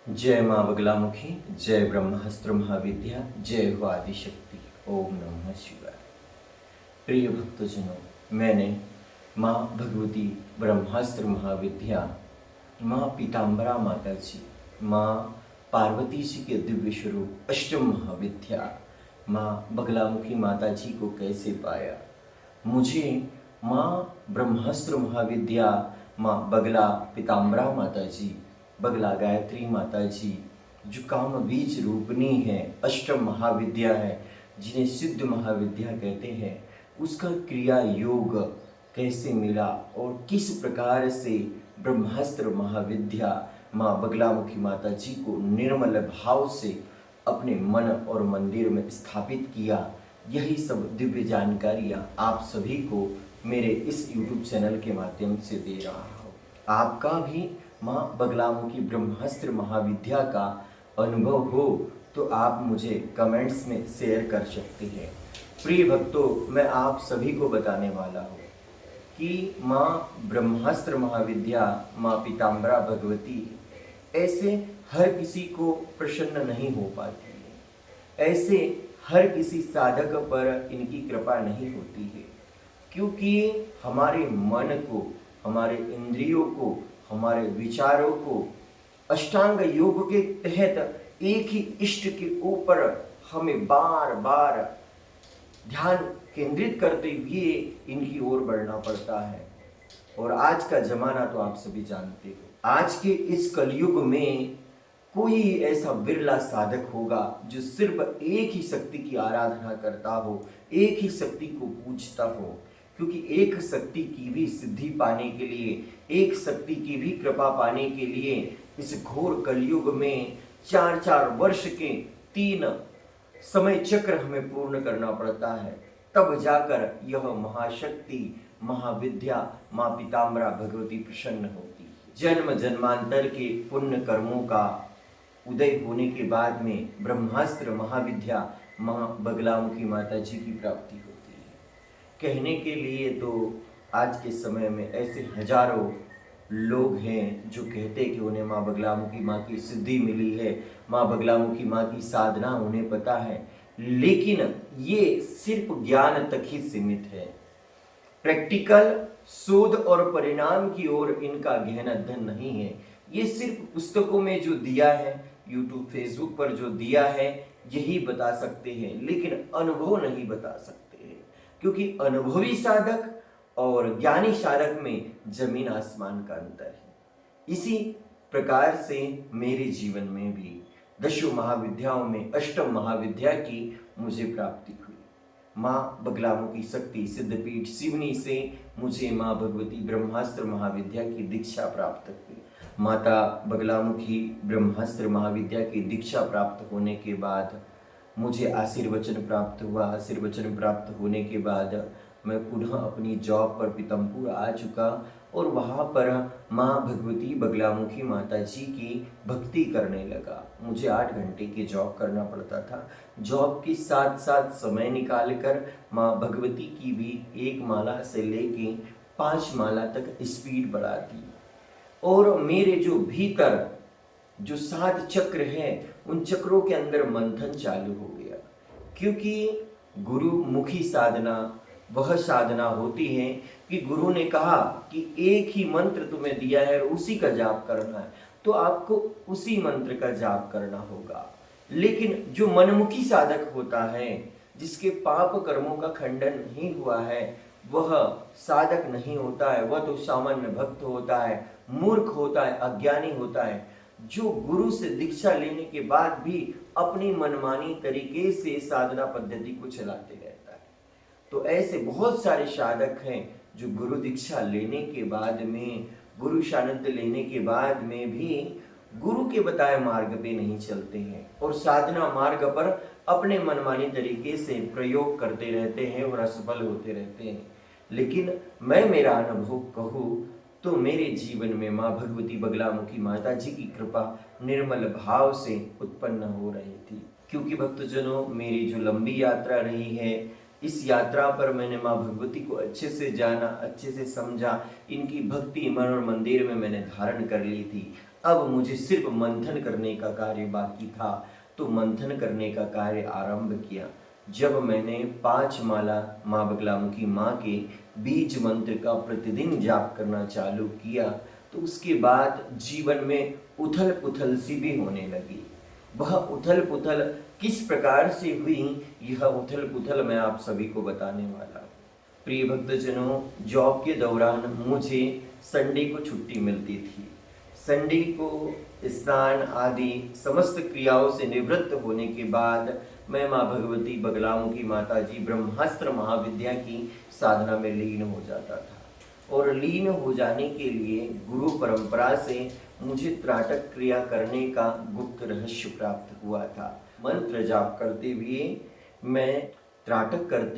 जय माँ बगलामुखी, जय ब्रह्मास्त्र महाविद्या, जय हो आदिशक्ति। ओम नमः शिवाय। प्रिय भक्तजनों, मैंने माँ भगवती ब्रह्मास्त्र महाविद्या, माँ पीताम्बरा माता जी, माँ पार्वती जी के दिव्य स्वरूप अष्टम महाविद्या माँ बगलामुखी माता जी को कैसे पाया। मुझे माँ ब्रह्मास्त्र महाविद्या, माँ बगला पीताम्बरा माता जी, बगला गायत्री माता जी, जो काम बीज रूपनी है, अष्टम महाविद्या है, जिन्हें सिद्ध महाविद्या कहते हैं, उसका क्रिया योग कैसे मिला और किस प्रकार से ब्रह्मास्त्र महाविद्या माँ बगलामुखी माता जी को निर्मल भाव से अपने मन और मंदिर में स्थापित किया, यही सब दिव्य जानकारियाँ आप सभी को मेरे इस YouTube चैनल के माध्यम से दे रहा हूँ। आपका भी माँ बगलामुखी ब्रह्मास्त्र महाविद्या का अनुभव हो तो आप मुझे कमेंट्स में शेयर कर सकते हैं। प्रिय भक्तों, मैं आप सभी को बताने वाला हूँ कि माँ ब्रह्मास्त्र महाविद्या, माँ पीताम्बरा भगवती ऐसे हर किसी को प्रसन्न नहीं हो पाती है, ऐसे हर किसी साधक पर इनकी कृपा नहीं होती है, क्योंकि हमारे मन को, हमारे इंद्रियों को, हमारे विचारों को अष्टांग योग के तहत एक ही इष्ट के ऊपर हमें बार बार ध्यान केंद्रित करते हुए इनकी ओर बढ़ना पड़ता है। और आज का जमाना तो आप सभी जानते हो, आज के इस कलयुग में कोई ऐसा विरला साधक होगा जो सिर्फ एक ही शक्ति की आराधना करता हो, एक ही शक्ति को पूजता हो, क्योंकि एक शक्ति की भी सिद्धि पाने के लिए, एक शक्ति की भी कृपा पाने के लिए इस घोर कलयुग में 4-4 वर्ष के 3 समय चक्र हमें पूर्ण करना पड़ता है, तब जाकर यह महाशक्ति महाविद्या माँ पीताम्बरा भगवती प्रसन्न होती है। जन्म जन्मांतर के पुण्य कर्मों का उदय होने के बाद में ब्रह्मास्त्र महाविद्या माँ बगलामुखी माता जी की प्राप्ति होती है। कहने के लिए तो आज के समय में ऐसे हजारों लोग हैं जो कहते हैं कि उन्हें माँ बगलामुखी माँ की सिद्धि मिली है, माँ बगलामुखी माँ की साधना उन्हें पता है, लेकिन ये सिर्फ ज्ञान तक ही सीमित है। प्रैक्टिकल शोध और परिणाम की ओर इनका गहन अध्ययन नहीं है। ये सिर्फ पुस्तकों में जो दिया है, यूट्यूब फेसबुक पर जो दिया है, यही बता सकते हैं, लेकिन अनुभव नहीं बता सकते हैं, क्योंकि अनुभवी साधक और ज्ञानी साधक में जमीन आसमान का अंतर है। इसी प्रकार से मेरे जीवन में भी दशों महाविद्याओं में अष्टम महाविद्या की मुझे प्राप्ति हुई। माँ बगलामुखी शक्ति सिद्धपीठ सिवनी से मुझे माँ भगवती ब्रह्मास्त्र महाविद्या की दीक्षा प्राप्त हुई। माता बगलामुखी ब्रह्मास्त्र महाविद्या की दीक्षा प्राप्त होने के बाद मुझे आशीर्वचन प्राप्त हुआ। आशीर्वचन प्राप्त होने के बाद मैं पुनः अपनी जॉब पर पीतमपुर आ चुका और वहाँ पर माँ भगवती बगलामुखी माता जी की भक्ति करने लगा। मुझे 8 घंटे की जॉब करना पड़ता था। जॉब के साथ साथ समय निकाल कर माँ भगवती की भी 1 माला से लेके 5 माला तक स्पीड बढ़ा दी। और मेरे जो भीतर जो 7 चक्र हैं, उन चक्रों के अंदर मंथन चालू हो गया, क्योंकि गुरु मुखी साधना वह साधना होती है कि गुरु ने कहा कि एक ही मंत्र तुम्हें दिया है और उसी का जाप करना है, तो आपको उसी मंत्र का जाप करना होगा। लेकिन जो मनमुखी साधक होता है, जिसके पाप कर्मों का खंडन नहीं हुआ है, वह साधक नहीं होता है, वह तो सामान्य भक्त होता है, मूर्ख होता है, अज्ञानी होता है, जो गुरु से दीक्षा लेने के बाद भी अपनी मनमानी तरीके से साधना पद्धति को चलाते रहता है। तो ऐसे बहुत सारे साधक हैं जो गुरु दीक्षा लेने के बाद में, गुरु सानिध्य लेने के बाद में भी गुरु के बताए मार्ग पे नहीं चलते हैं और साधना मार्ग पर अपने मनमानी तरीके से प्रयोग करते रहते हैं और असफल होते रहते हैं। लेकिन मैं मेरा अनुभव कहूँ तो मेरे जीवन में माँ भगवती बगलामुखी माता जी की कृपा निर्मल भाव से उत्पन्न हो रही थी। क्योंकि भक्तजनों, मेरी जो लंबी यात्रा रही है, इस यात्रा पर मैंने माँ भगवती को अच्छे से जाना, अच्छे से समझा, इनकी भक्ति मन और मंदिर में मैंने धारण कर ली थी। अब मुझे सिर्फ मंथन करने का कार्य बाकी था, तो मंथन करने का कार्य आरंभ किया। जब मैंने 5 माला माँ बगलामुखी माँ के बीज मंत्र का प्रतिदिन जाप करना चालू किया, तो उसके बाद जीवन में उथल पुथल सी भी होने लगी। वह उथल पुथल किस प्रकार से हुई, यह उथल पुथल मैं आप सभी को बताने वाला हूँ। प्रिय भक्तजनों, जॉब के दौरान मुझे संडे को छुट्टी मिलती थी। संडे को स्नान आदि समस्त क्रियाओं से निवृत्त होने के बाद मैं माँ भगवती बगलामुखी माता जी ब्रह्मास्त्र महाविद्या की साधना में लीन हो जाता था। और लीन हो जाने के लिए गुरु परंपरा से मुझे त्राटक क्रिया करने का गुप्त रहस्य प्राप्त हुआ था। मंत्र जाप करते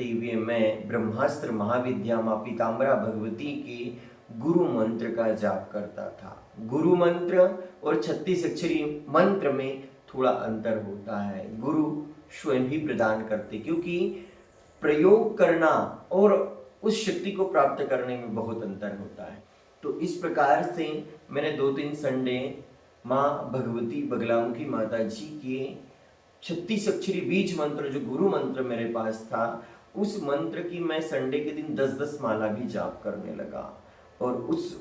हुए मैं ब्रह्मास्त्र महाविद्या माँ पीताम्बरा भगवती के गुरु मंत्र का जाप करता था। गुरु मंत्र और 36 अक्षरी मंत्र में थोड़ा अंतर होता है। गुरु स्वयं ही प्रदान करते, क्योंकि प्रयोग करना और उस शक्ति को प्राप्त करने में बहुत अंतर होता है। तो इस प्रकार से मैंने 2-3 संडे माँ भगवती बगलामुखी माता जी के 36 अक्षरी बीज मंत्र, जो गुरु मंत्र मेरे पास था, उस मंत्र की मैं संडे के दिन 10-10 माला भी जाप करने लगा। और उस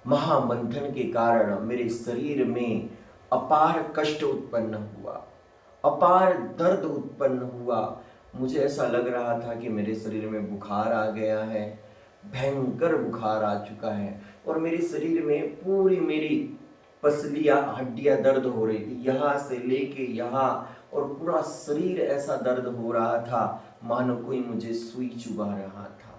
महामंथन के कारण मेरे शरीर में अपार कष्ट उत्पन्न हुआ, अपार दर्द उत्पन्न हुआ। मुझे ऐसा लग रहा था कि मेरे शरीर में बुखार आ गया है, भयंकर बुखार आ चुका है। और मेरे शरीर में पूरी मेरी पसलियां हड्डियां दर्द हो रही थी, यहाँ से लेके यहाँ, और पूरा शरीर ऐसा दर्द हो रहा था मानो कोई मुझे सुई चुभा रहा था।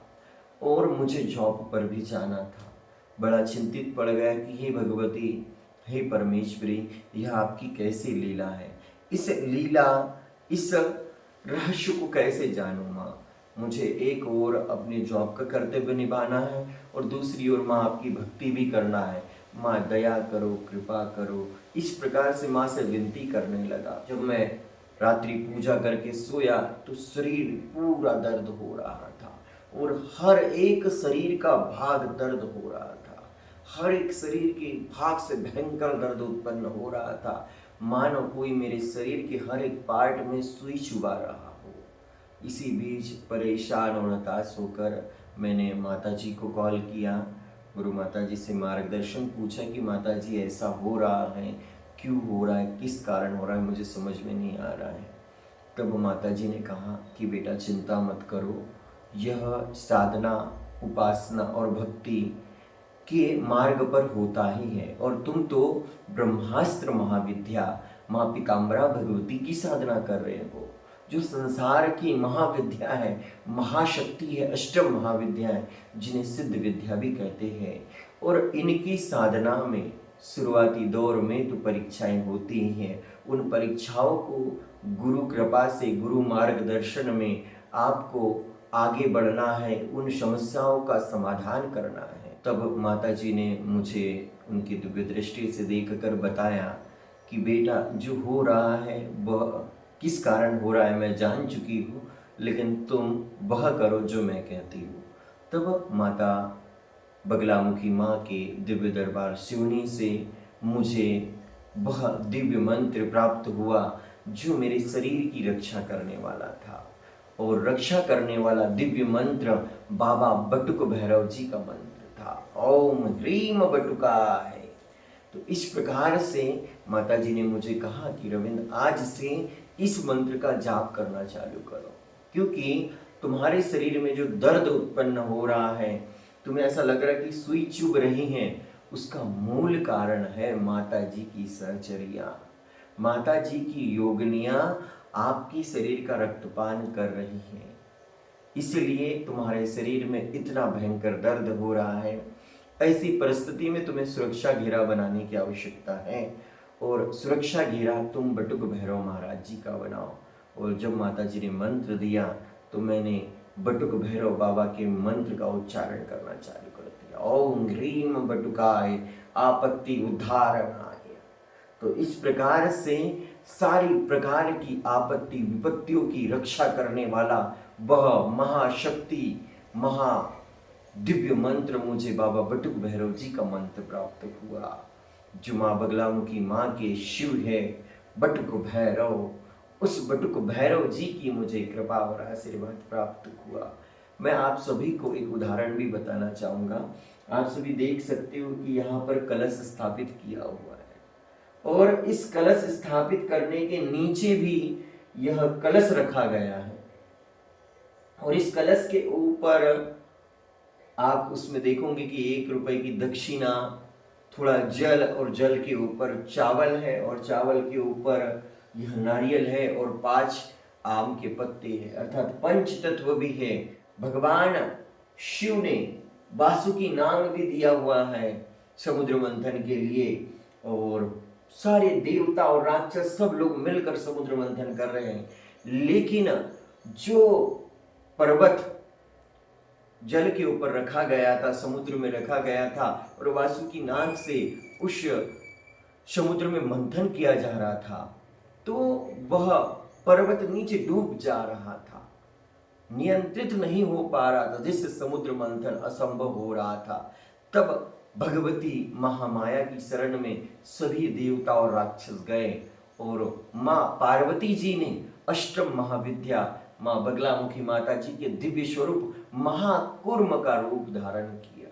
और मुझे जॉब पर भी जाना था। बड़ा चिंतित पड़ गया कि हे भगवती, हे परमेश्वरी, यह आपकी कैसी लीला है। इस लीला, इस रहस्य को कैसे जानूं माँ। मुझे एक ओर अपने जॉब का कर्तव्य निभाना है और दूसरी ओर माँ आपकी भक्ति भी करना है। माँ दया करो, कृपा करो। इस प्रकार से माँ से विनती करने लगा। जब मैं रात्रि पूजा करके सोया तो शरीर पूरा दर्द हो रहा था और हर एक शरीर का भाग दर्द हो रहा था। हर एक शरीर के भाग से भयंकर दर्द उत्पन्न हो रहा था, मानो कोई मेरे शरीर के हर एक पार्ट में सुई चुभा रहा हो। इसी बीच परेशान और हताश होकर मैंने माता जी को कॉल किया, गुरु माता जी से मार्गदर्शन पूछा कि माता जी ऐसा हो रहा है, क्यों हो रहा है, किस कारण हो रहा है, मुझे समझ में नहीं आ रहा है। तब माता जी ने कहा कि बेटा चिंता मत करो, यह साधना, उपासना और भक्ति के मार्ग पर होता ही है। और तुम तो ब्रह्मास्त्र महाविद्या माँ पीताम्बरा भगवती की साधना कर रहे हो, जो संसार की महाविद्या है, महाशक्ति है, अष्टम महाविद्या है, जिन्हें सिद्ध विद्या भी कहते हैं। और इनकी साधना में शुरुआती दौर में तो परीक्षाएं होती ही हैं। उन परीक्षाओं को गुरु कृपा से, गुरु मार्गदर्शन में आपको आगे बढ़ना है, उन समस्याओं का समाधान करना है। तब माता जी ने मुझे उनकी दिव्य दृष्टि से देखकर बताया कि बेटा जो हो रहा है वह किस कारण हो रहा है मैं जान चुकी हूँ, लेकिन तुम वह करो जो मैं कहती हूँ। तब माता बगलामुखी माँ के दिव्य दरबार सिवनी से मुझे वह दिव्य मंत्र प्राप्त हुआ जो मेरे शरीर की रक्षा करने वाला था। और रक्षा करने वाला दिव्य मंत्र बाबा बटुक भैरव जी का मंत्र था, ओम ह्रीम बटुकाय। तो इस प्रकार से माता जी ने मुझे कहा कि रविंद्र आज से इस मंत्र का जाप करना चालू करो, क्योंकि तुम्हारे शरीर में जो दर्द उत्पन्न हो रहा है, तुम्हें ऐसा लग रहा है कि सुई चुभ रही है, उसका मूल कारण है माता जी की सहचर्या, माता जी की योगनियाँ आपकी शरीर का रक्तपान कर रही हैं, इसलिए तुम्हारे शरीर में इतना भयंकर दर्द हो रहा है। ऐसी परिस्थिति में तुम्हें सुरक्षा घेरा बनाने की आवश्यकता है और सुरक्षा घेरा तुम बटुक भैरव महाराज जी का बनाओ। और जब माता जी ने मंत्र दिया तो मैंने बटुक भैरव बाबा के मंत्र का उच्चारण करना चालू कर दिया, ओम ह्रीम बटुकाय, आपत्ति उद्धारणाय। तो इस प्रकार से सारी प्रकार की आपत्ति विपत्तियों की रक्षा करने वाला वह महाशक्ति, महा दिव्य मंत्र मुझे बाबा बटुक भैरव जी का मंत्र प्राप्त हुआ। जो माँ बगलामुखी माँ के शिव है बटुक भैरव, उस बटुक भैरव जी की मुझे कृपा और आशीर्वाद प्राप्त हुआ। मैं आप सभी को एक उदाहरण भी बताना चाहूँगा। आप सभी देख सकते हो कि यहाँ पर कलश स्थापित किया हुआ है और इस कलश स्थापित करने के नीचे भी यह कलश रखा गया है और इस कलश के ऊपर आप उसमें देखोगे कि 1 रुपए की दक्षिणा, थोड़ा जल और जल के ऊपर चावल है और चावल के ऊपर यह नारियल है और 5 आम के पत्ते हैं, अर्थात पंच तत्व भी है। भगवान शिव ने वासुकी नाग भी दिया हुआ है समुद्र मंथन के लिए और सारे देवता और राक्षस सब लोग मिलकर समुद्र मंथन कर रहे हैं। लेकिन जो पर्वत जल के ऊपर रखा गया था, समुद्र में रखा गया था और वासुकी नाग से उस समुद्र में मंथन किया जा रहा था, तो वह पर्वत नीचे डूब जा रहा था, नियंत्रित नहीं हो पा रहा था, जिससे समुद्र मंथन असंभव हो रहा था। तब भगवती महामाया की शरण में सभी देवता और राक्षस गए और माँ पार्वती जी ने अष्टम महाविद्या माँ बगलामुखी माता जी के दिव्य स्वरूप महाकूर्म का रूप धारण किया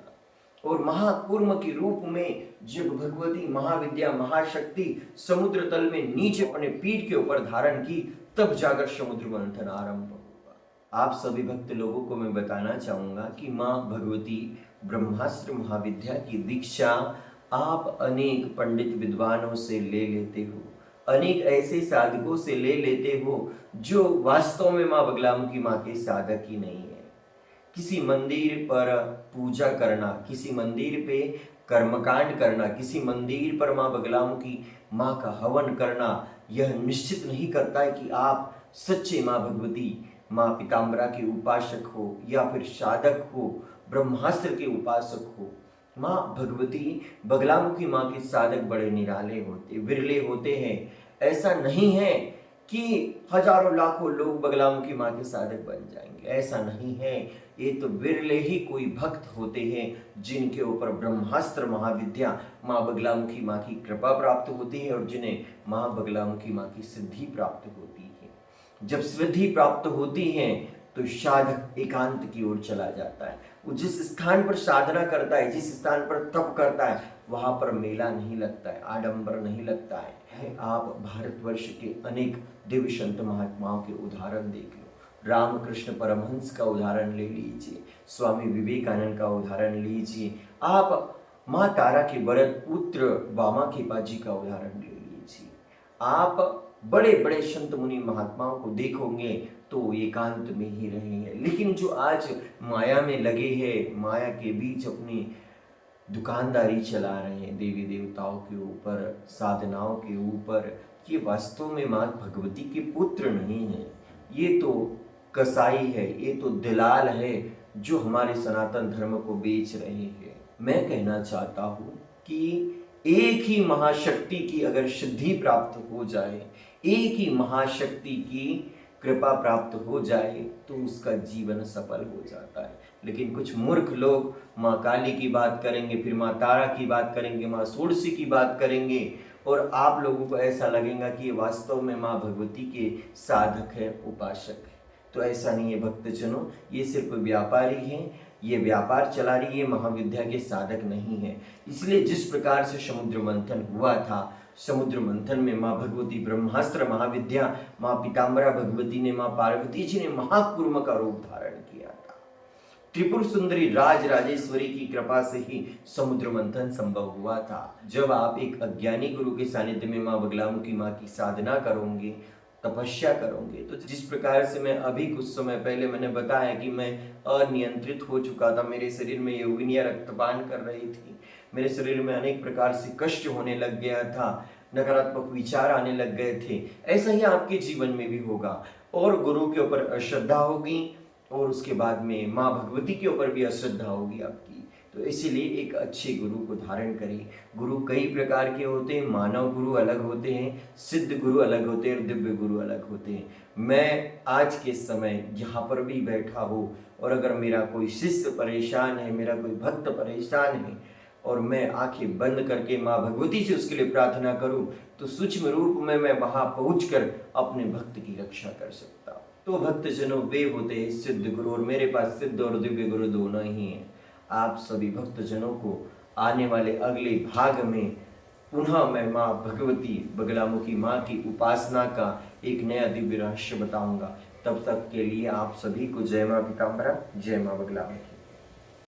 और महाकूर्म के रूप में जब भगवती महाविद्या महाशक्ति समुद्र तल में नीचे अपने पीठ के ऊपर धारण की, तब जाकर समुद्र मंथन आरंभ हुआ। आप सभी भक्त लोगों को मैं बताना चाहूंगा कि माँ भगवती ब्रह्मास्त्र महाविद्या की दीक्षा आप अनेक पंडित विद्वानों से ले लेते हो, अनेक ऐसे साधकों से ले लेते हो जो वास्तव में माँ बगलामुखी माँ के साधक ही नहीं है। किसी मंदिर पर पूजा करना, किसी मंदिर पे कर्मकांड करना, किसी मंदिर पर माँ बगलामुखी माँ का हवन करना, यह निश्चित नहीं करता है कि आप सच्चे माँ भगवती माँ पीताम्बरा के उपासक हो या फिर साधक हो, ब्रह्मास्त्र के उपासक हो। माँ भगवती बगलामुखी माँ के साधक बड़े निराले होते, विरले होते हैं। ऐसा नहीं है कि हजारों लाखों लोग बगलामुखी माँ के साधक बन जाएंगे, ऐसा नहीं है। ये तो विरले ही कोई भक्त होते हैं जिनके ऊपर ब्रह्मास्त्र महाविद्या माँ बगलामुखी माँ की कृपा प्राप्त होती है और जिन्हें माँ बगलामुखी माँ की सिद्धि प्राप्त होती है। जब सिद्धि प्राप्त होती है तो साधक एकांत की ओर चला जाता है। वो जिस स्थान पर साधना करता है, जिस स्थान पर तप करता है, वहां पर मेला नहीं लगता है, आडंबर नहीं लगता है। आप भारतवर्ष के अनेक दिव्य संत महात्माओं के उदाहरण देख लो। रामकृष्ण परमहंस का उदाहरण ले लीजिए, स्वामी विवेकानंद का उदाहरण लीजिए, आप माँ तारा के वरद पुत्र बामा खेपा जी का उदाहरण ले लीजिए। आप बड़े बड़े संत मुनि महात्माओं को देखोगे तो एकांत में ही रहे हैं। लेकिन जो आज माया में लगे हैं, माया के बीच अपनी दुकानदारी चला रहे हैं देवी देवताओं के ऊपर, साधनाओं के ऊपर, ये वास्तव में माँ भगवती के पुत्र नहीं है। ये तो कसाई है, ये तो दलाल है जो हमारे सनातन धर्म को बेच रहे हैं। मैं कहना चाहता हूँ कि एक ही महाशक्ति की अगर सिद्धि प्राप्त हो जाए, एक ही महाशक्ति की कृपा प्राप्त हो जाए तो उसका जीवन सफल हो जाता है। लेकिन कुछ मूर्ख लोग माँ काली की बात करेंगे, फिर माँ तारा की बात करेंगे, माँ षोडशी की बात करेंगे और आप लोगों को ऐसा लगेगा कि ये वास्तव में माँ भगवती के साधक है, उपासक है। तो ऐसा नहीं है भक्तजनों, ये सिर्फ व्यापारी हैं, ये व्यापार चला रही है, महाविद्या के साधक नहीं है। इसलिए जिस प्रकार से समुद्र मंथन हुआ था, समुद्र मंथन में माँ भगवती ब्रह्मास्त्र महाविद्या माँ पीताम्बरा भगवती ने, माँ पार्वती जी ने महाकूर्म का रूप धारण किया था। त्रिपुर सुंदरी राज राजेश्वरी की कृपा से ही समुद्र मंथन संभव हुआ था। जब आप एक अज्ञानी गुरु के सानिध्य में माँ बगलामुखी माँ की साधना करोगे, तपस्या करोगे, तो जिस प्रकार से मैं अभी कुछ समय पहले मैंने बताया कि मैं अनियंत्रित हो चुका था, मेरे शरीर में योगिनियां रक्तपान कर रही थी, मेरे शरीर में अनेक प्रकार से कष्ट होने लग गया था, नकारात्मक विचार आने लग गए थे, ऐसा ही आपके जीवन में भी होगा। और गुरु के ऊपर अश्रद्धा होगी और उसके बाद में माँ भगवती के ऊपर भी अश्रद्धा होगी आपकी। तो इसीलिए एक अच्छे गुरु को धारण करें। गुरु कई प्रकार के होते हैं, मानव गुरु अलग होते हैं, सिद्ध गुरु अलग होते हैं और दिव्य गुरु अलग होते हैं। मैं आज के समय यहाँ पर भी बैठा हूँ और अगर मेरा कोई शिष्य परेशान है, मेरा कोई भक्त परेशान है, और मैं आंखें बंद करके माँ भगवती से उसके लिए प्रार्थना करूं तो सूक्ष्म रूप में मैं वहां पहुंचकर अपने भक्त की रक्षा कर सकता हूं। तो भक्तजनों, वे होते हैं सिद्ध गुरु, और मेरे पास सिद्ध और दिव्य गुरु दोनों ही हैं। आप सभी भक्तजनों को आने वाले अगले भाग में पुनः मैं माँ भगवती बगलामुखी माँ की उपासना का एक नया दिव्य रहस्य बताऊंगा। तब तक के लिए आप सभी को जय माँ पीताम्बरा, जय माँ बगलामुखी।